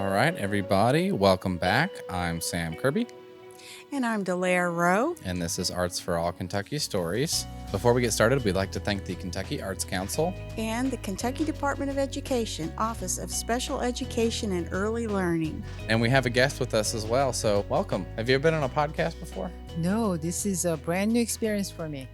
All right, everybody, welcome back. I'm Sam Kirby, And I'm Delaire Rowe. and this is Arts for All Kentucky Stories. Before we get started, we'd like to thank the Kentucky Arts Council And the Kentucky Department of Education, Office of Special Education and Early Learning. And we have a guest with us as well, so welcome. Have you ever been on a podcast before? No, this is a brand new experience for me.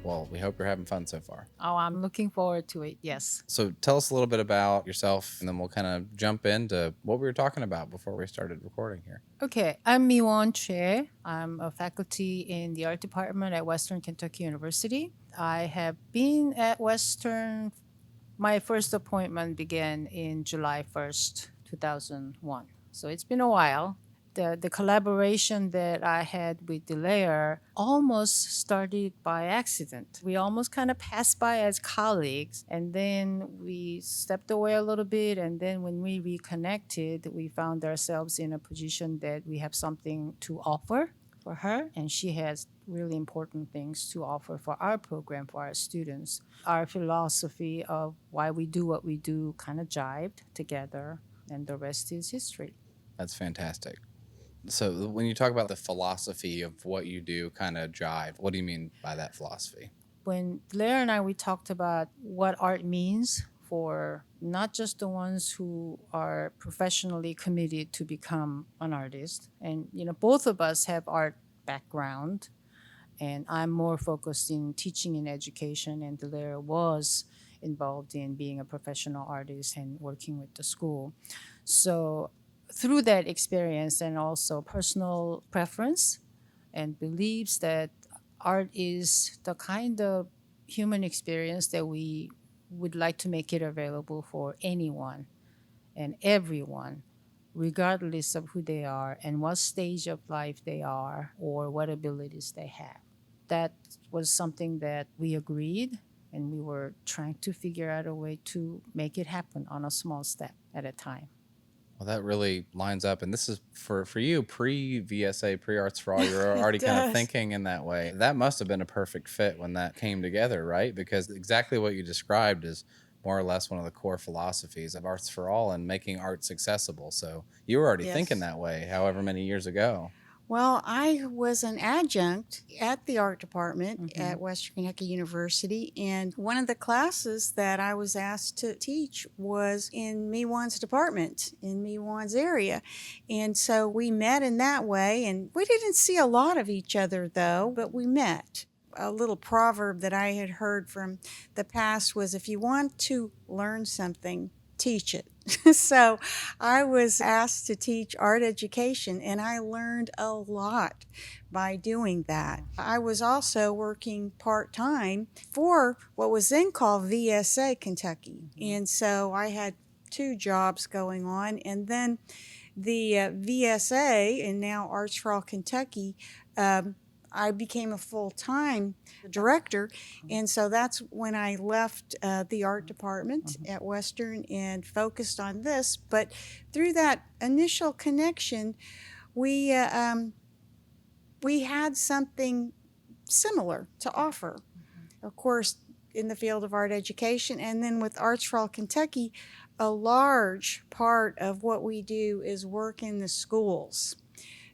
Well, we hope you're having fun so far. Oh, I'm looking forward to it. Yes. So tell us a little bit about yourself, and then we'll kind of jump into what we were talking about before we started recording here. Okay, I'm Miwon Choe. I'm a faculty in the art department at Western Kentucky University. I have been at Western. My first appointment began in July 1st, 2001. So it's been a while. The collaboration that I had with Delaire almost started by accident. We almost kind of passed by as colleagues, and then we stepped away a little bit. And then when we reconnected, we found ourselves in a position that we have something to offer for her, and she has really important things to offer for our program, for our students. Our philosophy of why we do what we do kind of jived together, and the rest is history. That's fantastic. So when you talk about the philosophy of what you do kind of jive, what do you mean by that philosophy? When Blair and I, we talked about what art means for not just the ones who are professionally committed to become an artist. And, both of us have art background, and I'm more focused in teaching and education, and Delaire was involved in being a professional artist and working with the school. So through that experience and also personal preference and beliefs that art is the kind of human experience that we would like to make it available for anyone and everyone, regardless of who they are and what stage of life they are or what abilities they have. That was something that we agreed, and we were trying to figure out a way to make it happen on a small step at a time. Well, that really lines up. And this is for you, pre-VSA, pre-Arts for All. You're already kind of does. thinking in that way. That must have been a perfect fit when that came together, right? Because exactly what you described is more or less one of the core philosophies of Arts for All and making arts accessible. So you were already thinking Yes. that way, however many years ago. Well, I was an adjunct at the art department Mhm. at Western Kentucky University, and one of the classes that I was asked to teach was in Miwon's department, in Miwon's area. And so we met in that way, and we didn't see a lot of each other though, but we met. A little proverb that I had heard from the past was, if you want to learn something, teach it. So I was asked to teach art education, and I learned a lot by doing that. I was also working part time for what was then called VSA Kentucky. And so I had two jobs going on. And then the VSA, and now Arts for All Kentucky, I became a full-time director, and so that's when I left the art department at Western and focused on this. But through that initial connection, we we had something similar to offer. Of course, in the field of art education, and then with Arts for All Kentucky, a large part of what we do is work in the schools.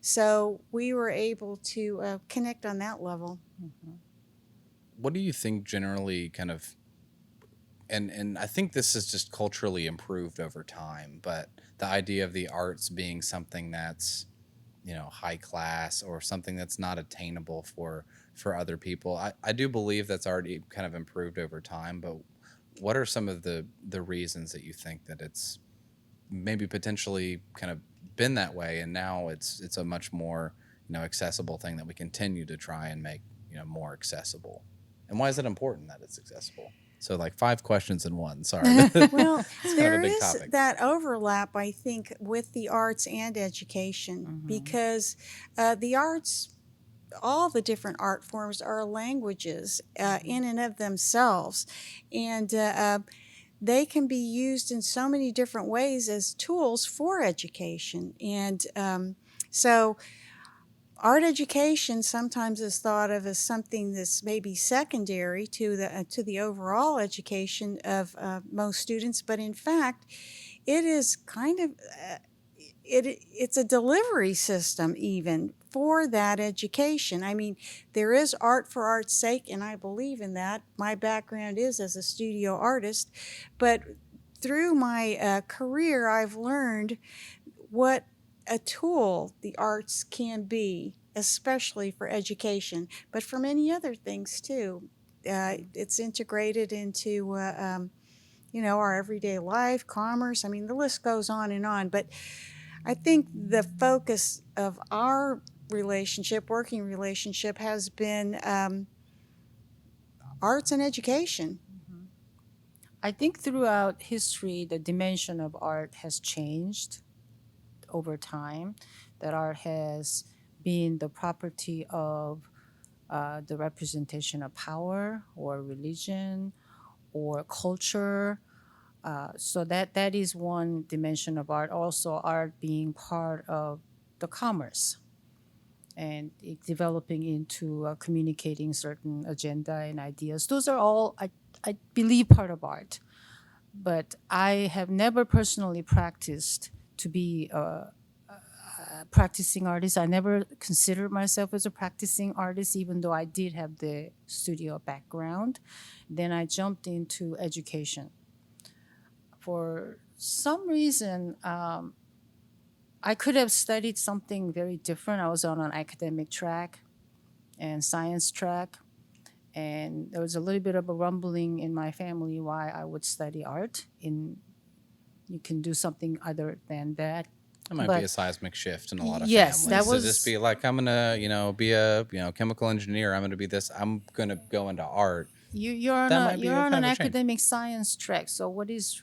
So we were able to connect on that level. What do you think generally kind of, and I think this is just culturally improved over time, but the idea of the arts being something that's, high class or something that's not attainable for other people. I do believe that's already kind of improved over time, but what are some of the reasons that you think that it's maybe potentially kind of been that way, and now it's a much more accessible thing that we continue to try and make more accessible? And why is it important that it's accessible? So like 5 questions in one. Sorry. Well, It's kind of a there big is topic. that overlap, I think, with the arts and education, because the arts, all the different art forms are languages in and of themselves. And they can be used in so many different ways as tools for education. And so art education sometimes is thought of as something that's maybe secondary to the overall education of most students, but in fact, it is kind of it's a delivery system even for that education. I mean, there is art for art's sake, and I believe in that. My background is as a studio artist, but through my career, I've learned what a tool the arts can be, especially for education, but for many other things too. It's integrated into our everyday life, commerce. I mean, the list goes on and on. But I think the focus of our relationship, working relationship, has been arts and education. Mhm. I think throughout history, the dimension of art has changed over time, that art has been the property of the representation of power or religion or culture. So that is one dimension of art. Also, art being part of the commerce and it developing into communicating certain agenda and ideas. Those are all, I believe, part of art. But I have never personally practiced to be a practicing artist. I never considered myself as a practicing artist, even though I did have the studio background. Then I jumped into education. For some reason, I could have studied something very different. I was on an academic track and science track, and there was a little bit of a rumbling in my family why I would study art. In you can do something other than that, It might be but a seismic shift in a lot of yes, that families to just was be like, I'm gonna, be a, chemical engineer. I'm gonna be this. I'm gonna go into art. you're on That a might be you're a on kind an of a change. academic science track. So what is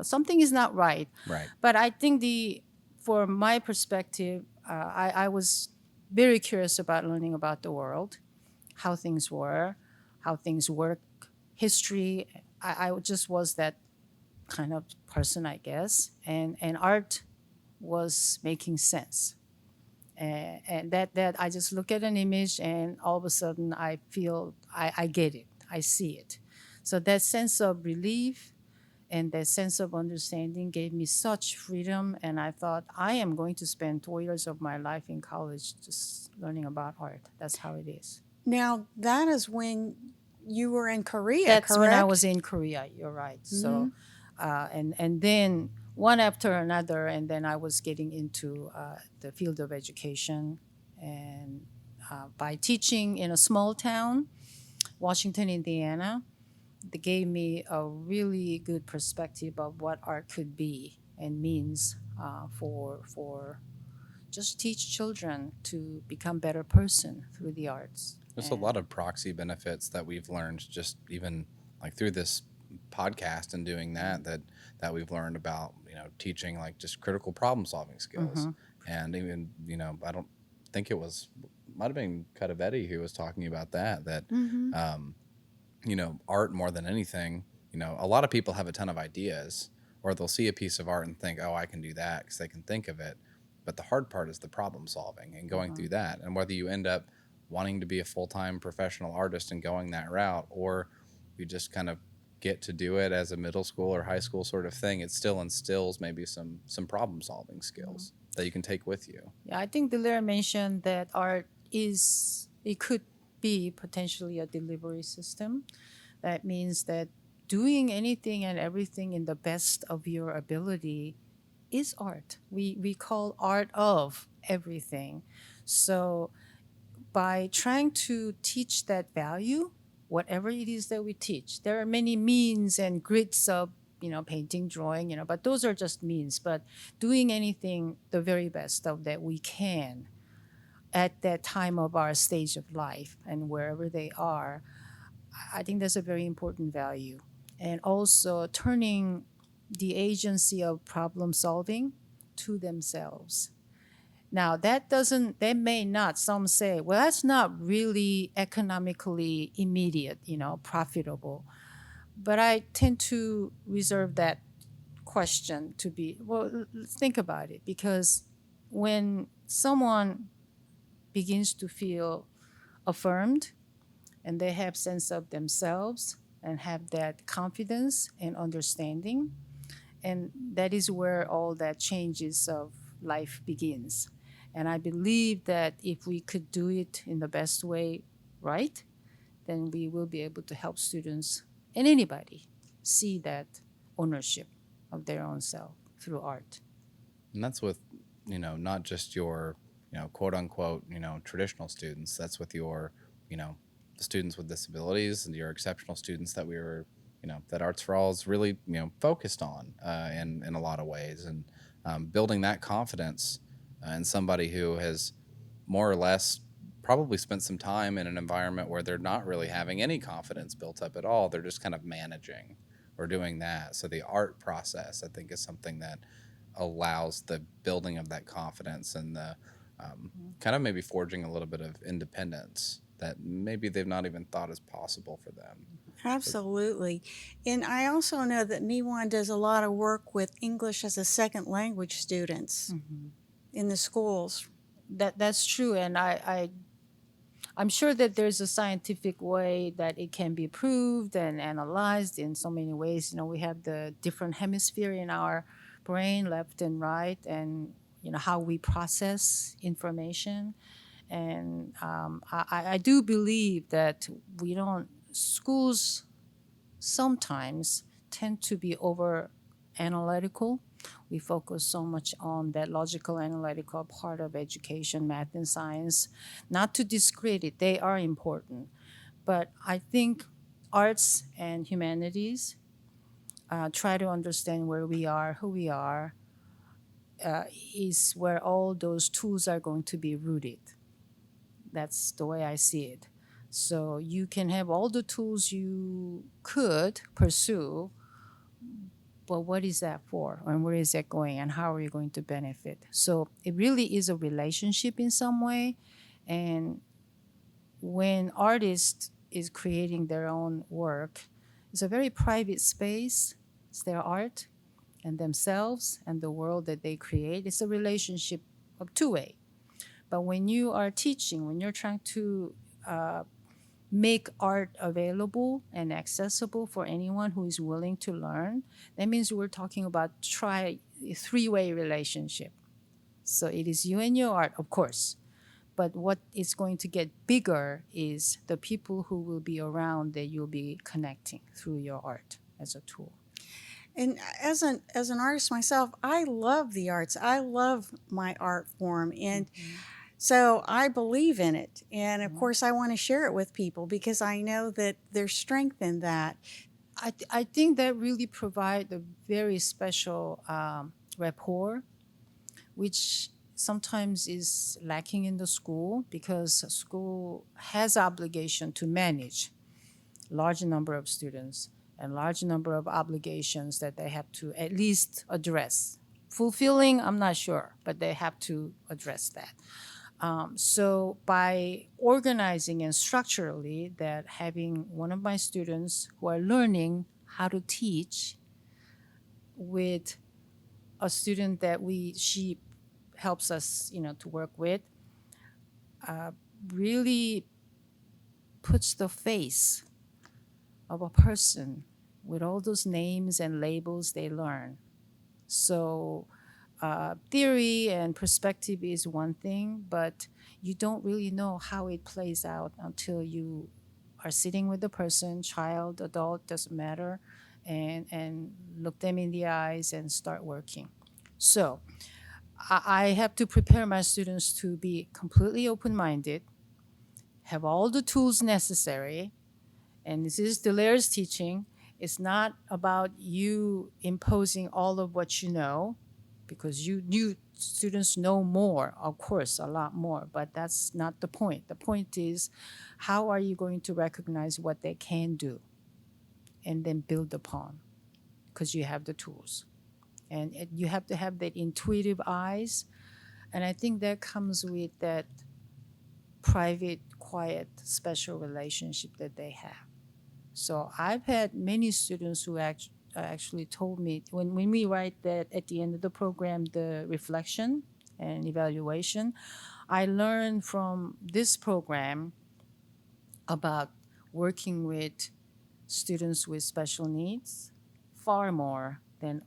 something is not right. Right. But I think the for my perspective, I was very curious about learning about the world, how things were, how things work, history. I just was that kind of person, I guess, and art was making sense. And that I just look at an image and all of a sudden I feel I get it, I see it. So that sense of relief and that sense of understanding gave me such freedom, and I thought I am going to spend 4 years of my life in college just learning about art. That's how it is. Now, that is when you were in Korea, That's when I was correct? in Korea. You're right. Mm-hmm. So, and then one after another, and then I was getting into the field of education, and by teaching in a small town, Washington, Indiana, they gave me a really good perspective of what art could be and means for just teach children to become better person through the arts. There's a lot And of proxy benefits that we've learned just even like through this podcast and doing that we've learned about teaching like just critical problem solving skills. mm-hmm, And even I don't think it was might have been Cadavetti who was talking about that Mm-hmm. um, art more than anything. A lot of people have a ton of ideas, or they'll see a piece of art and think, oh, I can do that because they can think of it. But the hard part is the problem solving and going mm-hmm. through that. And whether you end up wanting to be a full time professional artist and going that route, or you just kind of get to do it as a middle school or high school sort of thing, it still instills maybe some problem solving skills that you can take with you. Yeah, I think Delaire mentioned that art it could be potentially a delivery system. That means that doing anything and everything in the best of your ability is art. We call art of everything. So by trying to teach that value, whatever it is that we teach, there are many means and grids of painting, drawing, but those are just means. But doing anything the very best of that we can at that time of our stage of life and wherever they are, I think that's a very important value. And also turning the agency of problem solving to themselves. Now, that may not, some say, well, that's not really economically immediate, profitable. But I tend to reserve that question to be, well, think about it, because when someone begins to feel affirmed and they have sense of themselves and have that confidence and understanding And that is where all that changes of life begins. And I believe that if we could do it in the best way, right, then we will be able to help students and anybody see that ownership of their own self through art. And that's with, not just your, quote unquote, traditional students. That's with your, you know, the students with disabilities and your exceptional students that we were, that Arts for All is really, focused on in a lot of ways. And building that confidence in somebody who has more or less probably spent some time in an environment where they're not really having any confidence built up at all. They're just kind of managing or doing that. So the art process, I think, is something that allows the building of that confidence and the kind of maybe forging a little bit of independence that maybe they've not even thought is possible for them. So, Absolutely. And I also know that Miwon does a lot of work with English as a second language students in the schools. That's true, and I'm sure that there's a scientific way that it can be proved and analyzed in so many ways. We have the different hemisphere in our brain, left and right, and how we process information. And I do believe that we don't schools sometimes tend to be over analytical. We focus so much on that logical analytical part of education, math and science. Not to discredit, they are important. But I think arts and humanities try to understand where we are, who we are, is where all those tools are going to be rooted. That's the way I see it. So you can have all the tools you could pursue, but what is that for? And where is that going? And how are you going to benefit? So it really is a relationship in some way. And when artist is creating their own work, it's a very private space. It's their art and themselves and the world that they create. It's a relationship of two-way. But when you are teaching, when you're trying to make art available and accessible for anyone who is willing to learn, that means we're talking about three-way relationship. So it is you and your art, of course. But what is going to get bigger is the people who will be around that you'll be connecting through your art as a tool. And as an artist myself, I love the arts. I love my art form, and so I believe in it. And of course, I want to share it with people because I know that there's strength in that. I think that really provide a very special rapport, which sometimes is lacking in the school because school has obligation to manage large number of students and large number of obligations that they have to at least address. Fulfilling, I'm not sure, but they have to address that. So by organizing and structurally that having one of my students who are learning how to teach with a student that she helps us, to work with, really puts the face of a person with all those names and labels they learn. So theory and perspective is one thing, but you don't really know how it plays out until you are sitting with the person, child, adult, doesn't matter, and look them in the eyes and start working. So I have to prepare my students to be completely open-minded, have all the tools necessary, and this is Delaire's teaching. It's not about you imposing all of what you know, because you students know more, of course, a lot more, but that's not the point. The point is, how are you going to recognize what they can do and then build upon, because you have the tools. And you have to have that intuitive eyes. And I think that comes with that private, quiet, special relationship that they have. So I've had many students who actually told me when we write that at the end of the program, the reflection and evaluation, I learned from this program about working with students with special needs far more than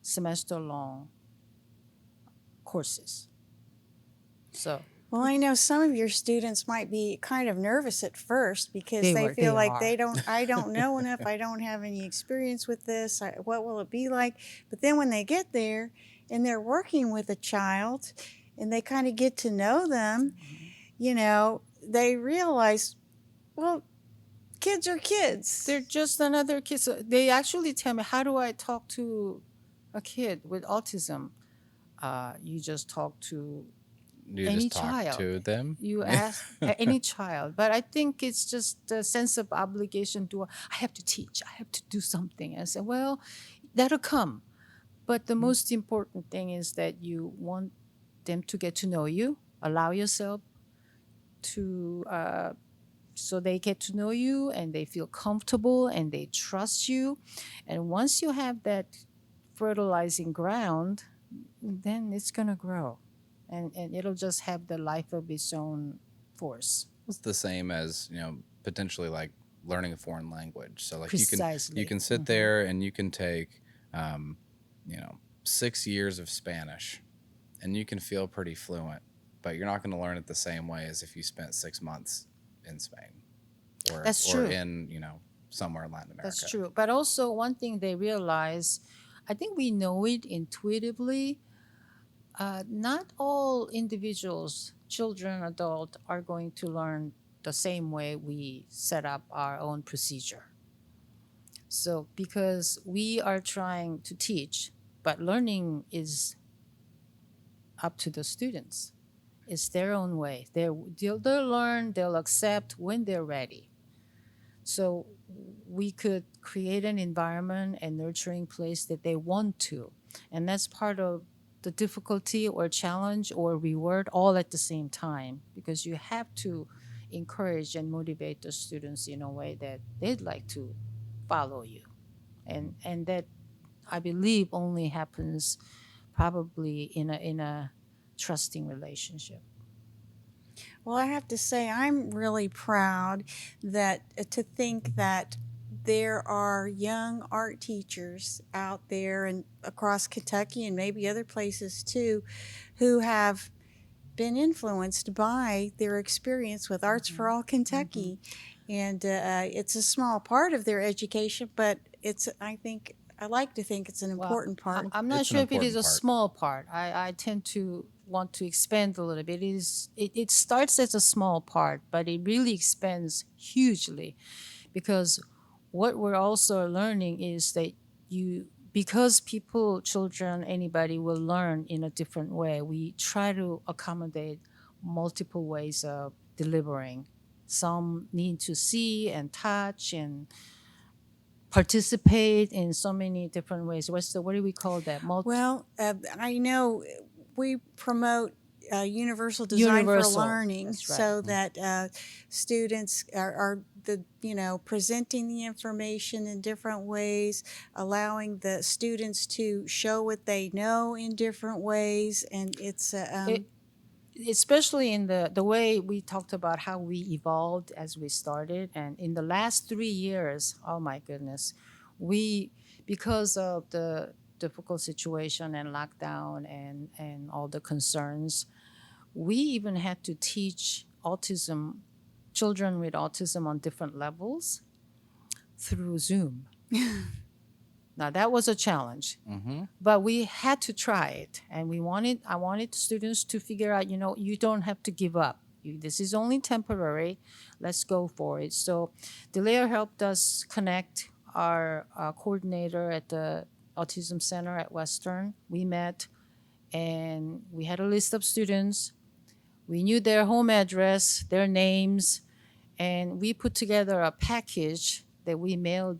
semester long courses. So Well, I know some of your students might be kind of nervous at first because they feel they like are. I don't know enough, I don't have any experience with this, what will it be like? But then when they get there and they're working with a child and they kind of get to know them, they realize, well, kids are They're kids. just another kid. So they actually tell me, how do I talk to a kid with autism? You just talk to You any just talk child. to them. You ask any child. But I think it's just a sense of obligation to, I have to teach, I have to do something. I said, well, that'll come. But the most important thing is that you want them to get to know you, allow yourself to so they get to know you and they feel comfortable and they trust you. And once you have that fertilizing ground, then it's going to grow and it'll just have the life of its own force. It's the same as, potentially like learning a foreign language. So like you Precisely. can sit there and you can take um, 6 years of Spanish and you can feel pretty fluent, but you're not going to learn it the same way as if you spent 6 months in Spain That's or true. in, somewhere in Latin That's America. true. But also, one thing they realize, I think we know it intuitively. Not all individuals, children, adult, are going to learn the same way we set up our own procedure. So, because we are trying to teach, but learning is up to the students. It's their own way. They'll learn, they'll accept when they're ready. So we could create an environment and nurturing place that they want to. And that's part of the difficulty or challenge or reward all at the same time because you have to encourage and motivate the students in a way that they'd like to follow you. And that I believe only happens probably in a trusting relationship. Well, I have to say, I'm really proud that to think that there are young art teachers out there and across Kentucky and maybe other places too, who have been influenced by their experience with Arts for All Mhm. Kentucky, and it's a small part of their education, but I like to think it's an Well, important part. I'm not It's an sure if it is important a part. small part. I tend to want to expand a little bit. It starts as a small part, but it really expands hugely because what we're also learning is that because people, children, anybody will learn in a different way, we try to accommodate multiple ways of delivering. Some need to see and touch and participate in so many different ways. What do we call that? Well, I know we promote universal design for Universal. learning That's right. so that students are presenting the information in different ways, allowing the students to show what they know in different ways, and it's It, especially in the way we talked about how we evolved as we started, and in the last 3 years, oh my goodness, we because of the difficult situation and lockdown and all the concerns, we even had to teach autism children with autism on different levels through Zoom. Now that was a challenge, Mm-hmm. but we had to try it, and I wanted students to figure out, you don't have to give up. This is only temporary. Let's go for it. So Delaire helped us connect our coordinator at the Autism Center at Western. We met and we had a list of students. We knew their home address, their names, and we put together a package that we mail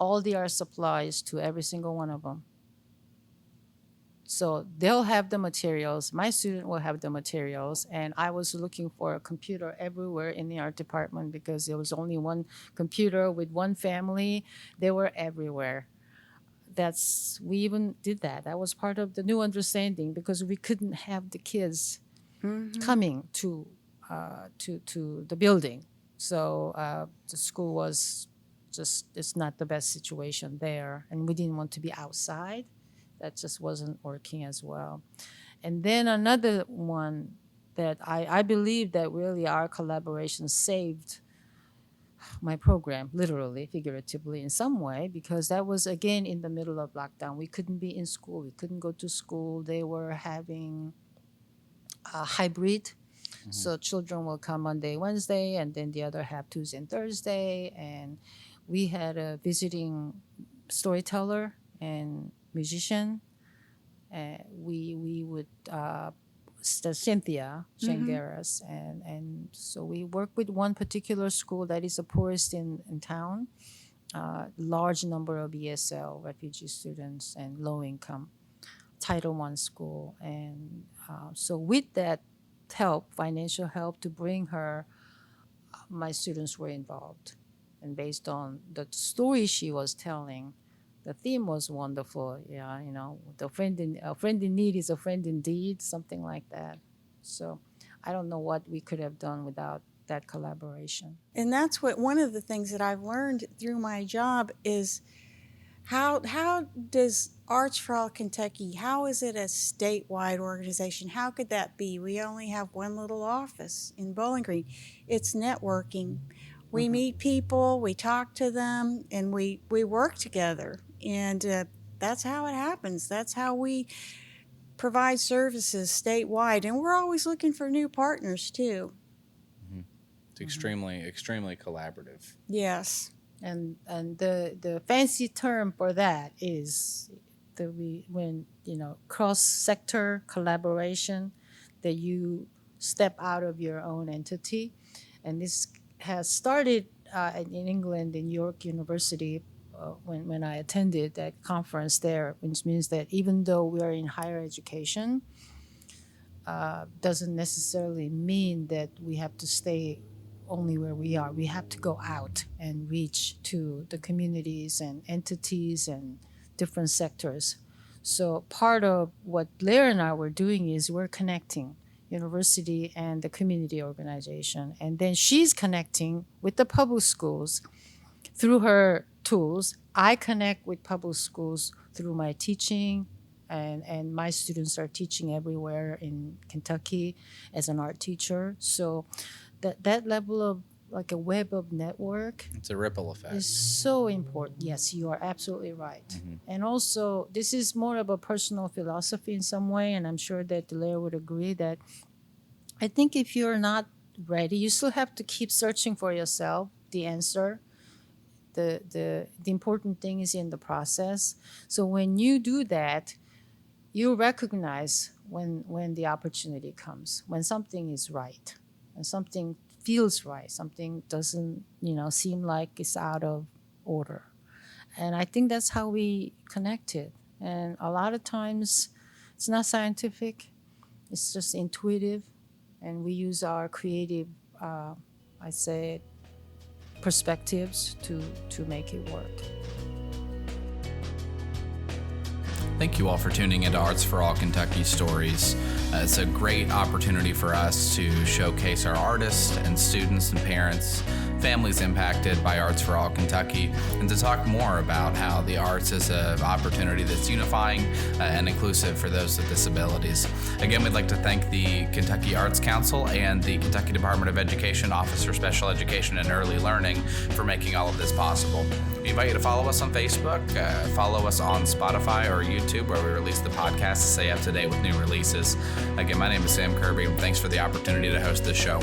all the art supplies to every single one of them. So they'll have the materials. My student will have the materials. And I was looking for a computer everywhere in the art department because there was only one computer with one family. They were everywhere. We even did that. That was part of the new understanding because we couldn't have the kids mhm. coming to the building. So the school was just it's not the best situation there, and we didn't want to be outside. That just wasn't working as well. And then another one that I believe that really our collaboration saved my program, literally, figuratively, in some way, because that was again in the middle of lockdown. We couldn't be in school. We couldn't go to school. They were having a hybrid. So children will come Monday, Wednesday, and then the other half Tuesday and Thursday. And we had a visiting storyteller and musician. We would Cynthia Shangaras, and so we work with one particular school that is the poorest in town. Large number of ESL refugee students and low income, Title I school, and so with that help, financial help to bring her, my students were involved, and based on the story she was telling, the theme was wonderful. Yeah, the a friend in need is a friend indeed, something like that. So I don't know what we could have done without that collaboration. And that's what one of the things that I've learned through my job is how does Arts for All Kentucky, how is it a statewide organization? How could that be? We only have one little office in Bowling Green. It's networking. We meet people, we talk to them, and we work together. And that's how it happens. That's how we provide services statewide. And we're always looking for new partners, too. It's extremely collaborative. Yes. And the fancy term for that is when cross sector collaboration, that you step out of your own entity, and this has started in England in York University when I attended that conference there, which means that even though we are in higher education, doesn't necessarily mean that we have to stay only where we are. We have to go out and reach to the communities and entities and different sectors. So part of what Delaire and I were doing is we're connecting university and the community organization. And then she's connecting with the public schools through her tools. I connect with public schools through my teaching, and my students are teaching everywhere in Kentucky as an art teacher. So that level of like a web of network, It's a ripple effect. is so important. Yes, you are absolutely right. And also, this is more of a personal philosophy in some way, and I'm sure that Delaire would agree that I think if you're not ready, you still have to keep searching for yourself the answer. The important thing is in the process. So when you do that, you recognize when the opportunity comes, when something is right, when something feels right, something doesn't seem like it's out of order. And I think that's how we connected. And a lot of times it's not scientific, it's just intuitive, and we use our creative I say perspectives to make it work. Thank you all for tuning into Arts for All Kentucky Stories. It's a great opportunity for us to showcase our artists and students and parents, families impacted by Arts for All Kentucky, and to talk more about how the arts is an opportunity that's unifying and inclusive for those with disabilities. Again, we'd like to thank the Kentucky Arts Council and the Kentucky Department of Education Office for Special Education and Early Learning for making all of this possible. We invite you to follow us on Facebook, follow us on Spotify or YouTube, where we release the podcast to stay up to date with new releases. Again, my name is Sam Kirby, and thanks for the opportunity to host this show.